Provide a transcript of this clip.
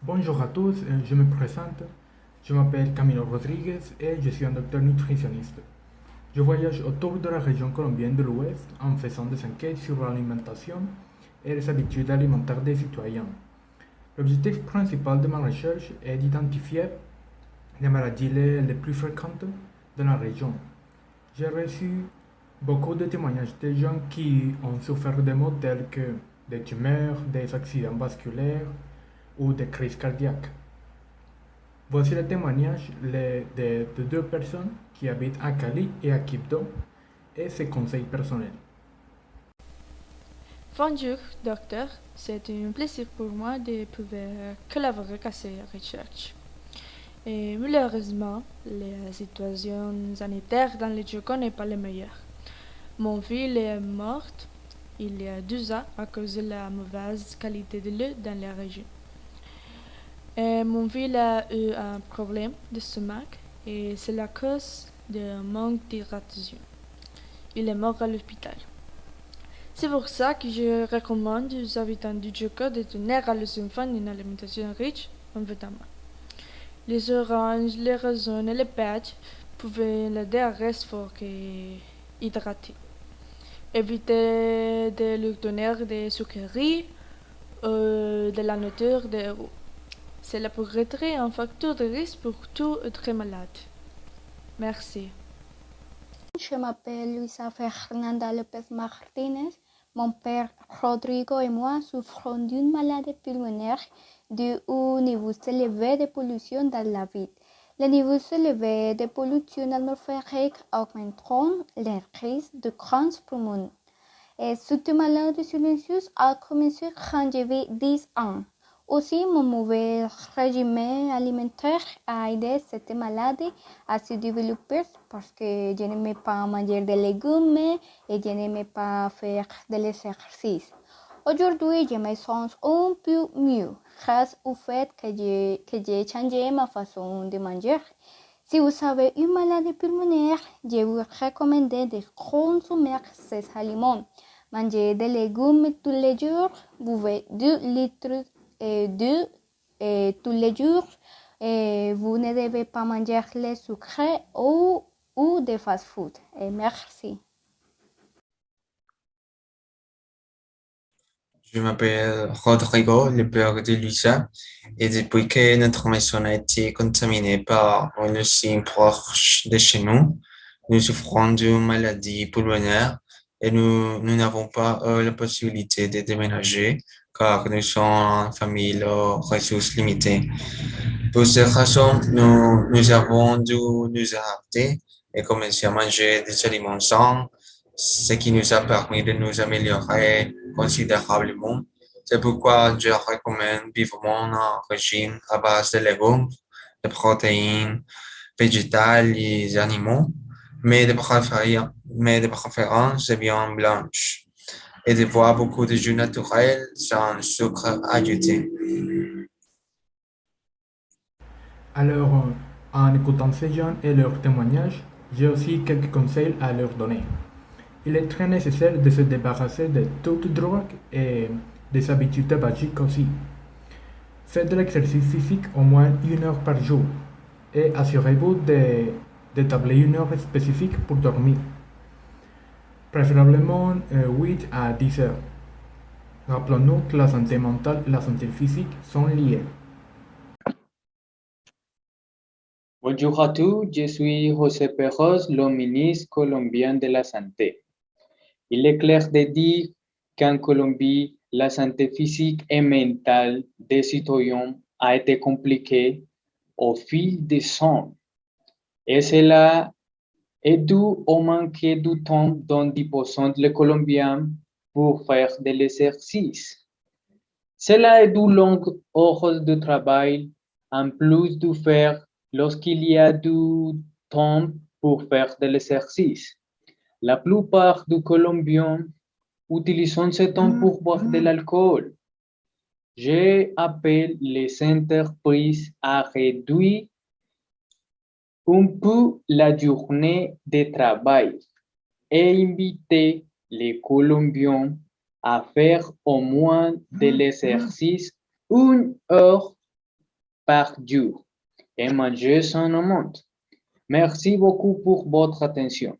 Bonjour à tous, je me présente. Je m'appelle Camilo Rodriguez et je suis un docteur nutritionniste. Je voyage autour de la région colombienne de l'Ouest en faisant des enquêtes sur l'alimentation et les habitudes alimentaires des citoyens. L'objectif principal de ma recherche est d'identifier les maladies les plus fréquentes dans la région. J'ai reçu beaucoup de témoignages de gens qui ont souffert de maux tels que des tumeurs, des accidents vasculaires ou des crises cardiaques. Voici le témoignage de deux personnes qui habitent à Cali et à Quibdó et ses conseils personnels. Bonjour, docteur. C'est un plaisir pour moi de pouvoir collaborer avec ces recherches. Et malheureusement, la situation sanitaire dans le Yukon n'est pas la meilleure. Mon fils est mort il y a 2 ans à cause de la mauvaise qualité de l'eau dans la région. Et mon fils a eu un problème de stomac et c'est la cause d'un manque d'hydratation. Il est mort à l'hôpital. C'est pour ça que je recommande aux habitants du Yukon de donner à leurs enfants une alimentation riche en vitamines. Les oranges, les raisins et les pêches peuvent l'aider à rester fort et hydraté. Évitez de leur donner des sucreries ou de la nourriture de roux. Cela pourrait être un facteur de risque pour tout être malade. Merci. Je m'appelle Luisa Fernanda López Martínez. Mon père Rodrigo et moi souffrons d'une maladie pulmonaire due au niveau élevé de pollution dans la ville. Les niveaux élevés de pollution atmosphérique augmenteront les risques de cancers pulmonaires. Et cette maladie silencieuse a commencé quand j'avais 10 ans. Aussi, mon mauvais régime alimentaire a aidé cette maladie à se développer parce que je n'aimais pas manger des légumes et je n'aimais pas faire de l'exercice. Aujourd'hui, je me sens un peu mieux grâce au fait que j'ai changé ma façon de manger. Si vous avez une maladie pulmonaire, je vous recommande de consommer ces aliments. Mangez des légumes tous les jours, buvez 2 litres d'eau tous les jours. Et vous ne devez pas manger les sucres ou des fast-food. Merci. Je m'appelle Rodrigo, le père de Lisa, et depuis que notre maison a été contaminée par un usine proche de chez nous, nous souffrons d'une maladie pulmonaire et nous n'avons pas la possibilité de déménager car nous sommes une famille aux ressources limitées. Pour cette raison, nous avons dû nous adapter et commencer à manger des aliments sains, ce qui nous a permis de nous améliorer considérablement. C'est pourquoi je recommande vivement un régime à base de légumes, de protéines végétales et animaux, mais de préférence de viande blanche, et de boire beaucoup de jus naturel sans sucre ajouté. Alors, en écoutant ces gens et leurs témoignages, j'ai aussi quelques conseils à leur donner. Il est très nécessaire de se débarrasser de toute drogue et des habitudes tabagiques aussi. Faites de l'exercice physique au moins 1 heure par jour et assurez-vous d'établir 1 heure spécifique pour dormir, préférablement 8 à 10 heures. Rappelons-nous que la santé mentale et la santé physique sont liées. Bonjour à tous, je suis José Perros, le ministre colombien de la Santé. Il est clair de dire qu'en Colombie, la santé physique et mentale des citoyens a été compliquée au fil des ans. Et cela est dû au manque de temps dont disposent les Colombiens pour faire de l'exercice. Cela est de longues heures de travail, en plus de faire lorsqu'il y a du temps pour faire de l'exercice. La plupart des Colombiens utilisent ce temps pour boire de l'alcool. J'appelle les entreprises à réduire un peu la journée de travail et inviter les Colombiens à faire au moins de l'exercice 1 heure par jour et manger sainement. Merci beaucoup pour votre attention.